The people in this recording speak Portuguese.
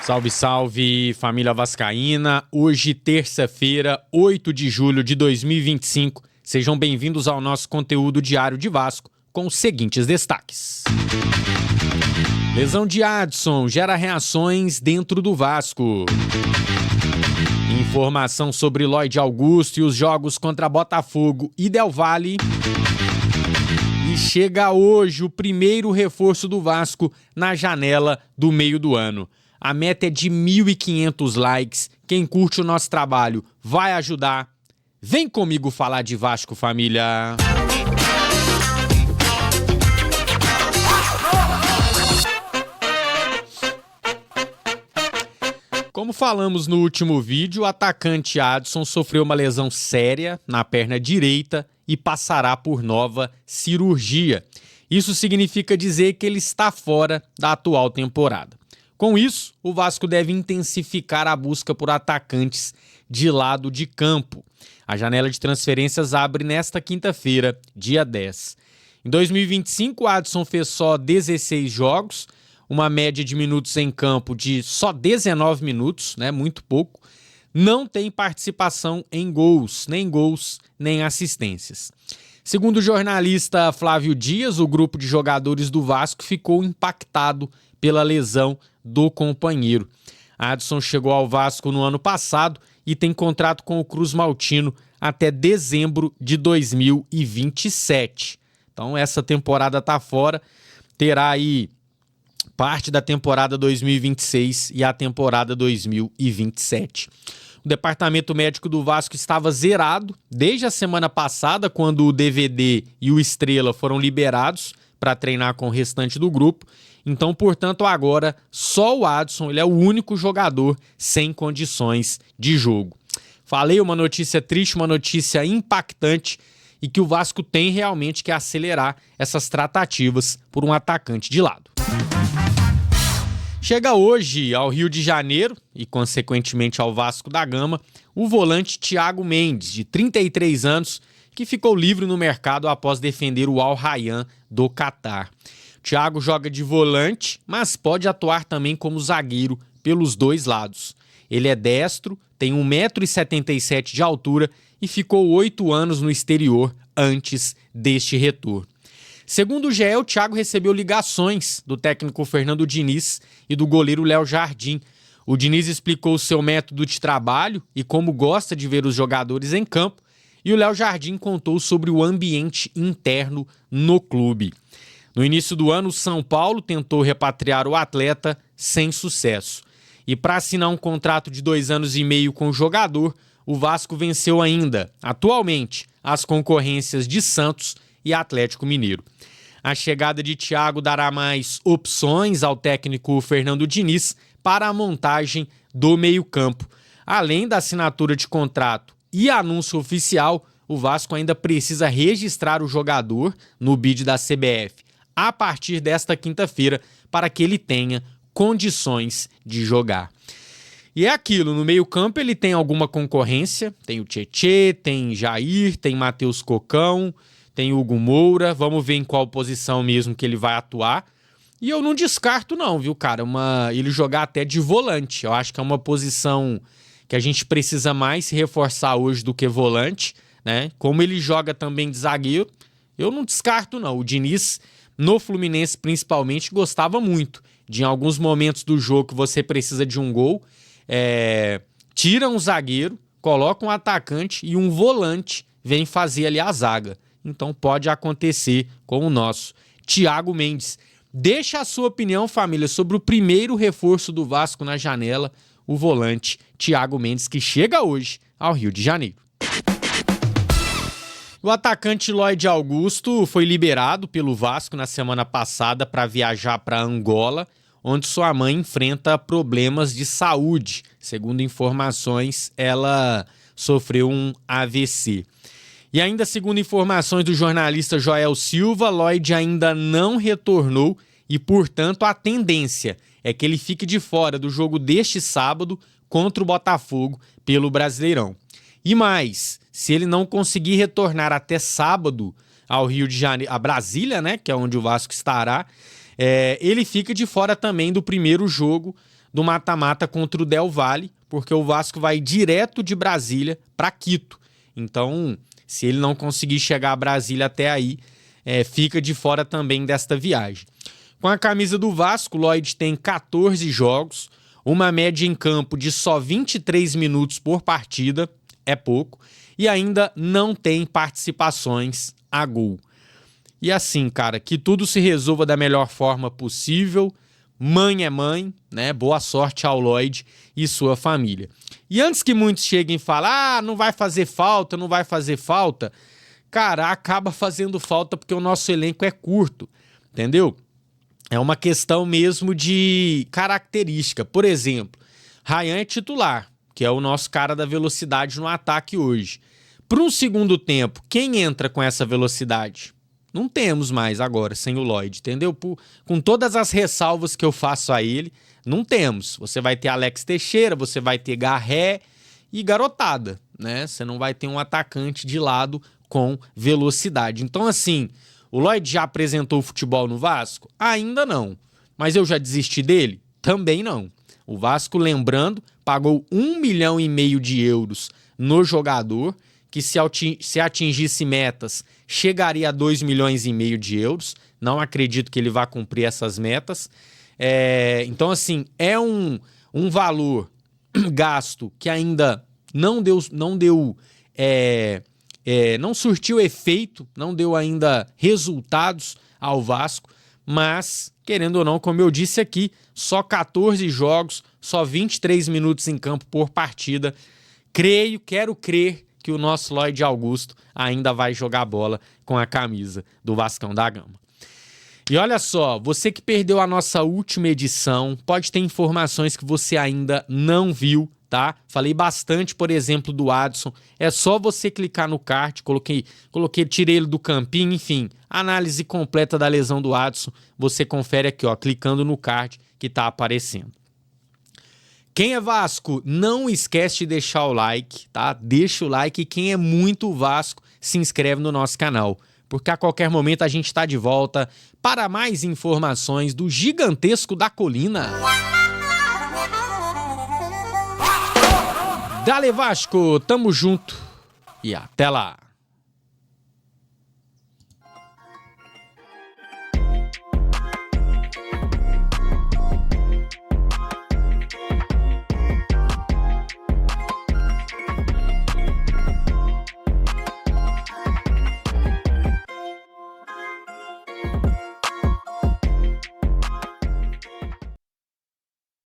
Salve, salve, família vascaína. Hoje, terça-feira, 8 de julho de 2025. Sejam bem-vindos ao nosso conteúdo diário de Vasco, com os seguintes destaques. Lesão de Adson gera reações dentro do Vasco. Informação sobre Lloyd Augusto e os jogos contra Botafogo e Del Valle. E chega hoje o primeiro reforço do Vasco na janela do meio do ano. A meta é de 1.500 likes. Quem curte o nosso trabalho vai ajudar. Vem comigo falar de Vasco, família. Como falamos no último vídeo, o atacante Adson sofreu uma lesão séria na perna direita e passará por nova cirurgia. Isso significa dizer que ele está fora da atual temporada. Com isso, o Vasco deve intensificar a busca por atacantes de lado de campo. A janela de transferências abre nesta quinta-feira, dia 10. Em 2025, o Adson fez só 16 jogos, uma média de minutos em campo de só 19 minutos, né? Muito pouco. Não tem participação em gols, nem assistências. Segundo o jornalista Flávio Dias, o grupo de jogadores do Vasco ficou impactado pela lesão do companheiro. Adson chegou ao Vasco no ano passado e tem contrato com o Cruz Maltino até dezembro de 2027. Então essa temporada está fora, terá aí parte da temporada 2026 e a temporada 2027. O departamento médico do Vasco estava zerado desde a semana passada, quando o DVD e o Estrela foram liberados para treinar com o restante do grupo. Então, portanto, agora só o Adson, ele é o único jogador sem condições de jogo. Falei uma notícia triste, uma notícia impactante e que o Vasco tem realmente que acelerar essas tratativas por um atacante de lado. Chega hoje ao Rio de Janeiro e, consequentemente, ao Vasco da Gama, o volante Thiago Mendes, de 33 anos, que ficou livre no mercado após defender o Al Rayyan do Catar. Thiago joga de volante, mas pode atuar também como zagueiro pelos dois lados. Ele é destro, tem 1,77 m de altura e ficou 8 anos no exterior antes deste retorno. Segundo o GE, o Thiago recebeu ligações do técnico Fernando Diniz e do goleiro Léo Jardim. O Diniz explicou o seu método de trabalho e como gosta de ver os jogadores em campo, e o Léo Jardim contou sobre o ambiente interno no clube. No início do ano, o São Paulo tentou repatriar o atleta sem sucesso. E para assinar um contrato de 2 anos e meio com o jogador, o Vasco venceu ainda, atualmente, as concorrências de Santos e Atlético Mineiro. A chegada de Thiago dará mais opções ao técnico Fernando Diniz para a montagem do meio-campo. Além da assinatura de contrato e anúncio oficial, o Vasco ainda precisa registrar o jogador no bid da CBF a partir desta quinta-feira para que ele tenha condições de jogar. E é aquilo, no meio-campo ele tem alguma concorrência, tem o Tietê, tem Jair, tem Matheus Cocão, tem Hugo Moura, vamos ver em qual posição mesmo que ele vai atuar. E eu não descarto não, viu, cara, ele jogar até de volante. Eu acho que é uma posição que a gente precisa mais se reforçar hoje do que volante, né? Como ele joga também de zagueiro, eu não descarto não. O Diniz, no Fluminense principalmente, gostava muito de, em alguns momentos do jogo que você precisa de um gol, tira um zagueiro, coloca um atacante e um volante vem fazer ali a zaga. Então pode acontecer com o nosso Thiago Mendes. Deixa a sua opinião, família, sobre o primeiro reforço do Vasco na janela, o volante Thiago Mendes, que chega hoje ao Rio de Janeiro. O atacante Lloyd Augusto foi liberado pelo Vasco na semana passada para viajar para Angola, onde sua mãe enfrenta problemas de saúde. Segundo informações, ela sofreu um AVC. E ainda segundo informações do jornalista Joel Silva, Lloyd ainda não retornou e, portanto, a tendência é que ele fique de fora do jogo deste sábado contra o Botafogo pelo Brasileirão. E mais, se ele não conseguir retornar até sábado ao Rio de Janeiro, a Brasília, né, que é onde o Vasco estará, ele fica de fora também do primeiro jogo do mata-mata contra o Del Valle, porque o Vasco vai direto de Brasília para Quito. Então, se ele não conseguir chegar a Brasília até aí, fica de fora também desta viagem. Com a camisa do Vasco, o Lloyd tem 14 jogos, uma média em campo de só 23 minutos por partida, é pouco, e ainda não tem participações a gol. E assim, cara, que tudo se resolva da melhor forma possível. Mãe é mãe, né? Boa sorte ao Lloyd e sua família. E antes que muitos cheguem e falem, não vai fazer falta, não vai fazer falta, cara, acaba fazendo falta porque o nosso elenco é curto, entendeu? É uma questão mesmo de característica. Por exemplo, Ryan é titular, que é o nosso cara da velocidade no ataque hoje. Para um segundo tempo, quem entra com essa velocidade? Não temos mais agora, sem o Lloyd, entendeu? Com todas as ressalvas que eu faço a ele, não temos. Você vai ter Alex Teixeira, você vai ter Garré e garotada, né? Você não vai ter um atacante de lado com velocidade. Então, assim, o Lloyd já apresentou futebol no Vasco? Ainda não. Mas eu já desisti dele? Também não. O Vasco, lembrando, pagou 1,5 milhão de euros no jogador, que se atingisse metas, chegaria a 2,5 milhões de euros. Não acredito que ele vá cumprir essas metas. Então, assim, é um valor gasto que ainda não surtiu efeito, não deu ainda resultados ao Vasco, mas, querendo ou não, como eu disse aqui, só 14 jogos, só 23 minutos em campo por partida. Quero crer que o nosso Lloyd Augusto ainda vai jogar bola com a camisa do Vascão da Gama. E olha só, você que perdeu a nossa última edição, pode ter informações que você ainda não viu, tá? Falei bastante, por exemplo, do Adson. É só você clicar no card, tirei ele do campinho, enfim. Análise completa da lesão do Adson, você confere aqui, ó, clicando no card que tá aparecendo. Quem é Vasco, não esquece de deixar o like, tá? Deixa o like e quem é muito Vasco, se inscreve no nosso canal. Porque a qualquer momento a gente tá de volta para mais informações do Gigantesco da Colina. Dale Vasco, tamo junto e até lá!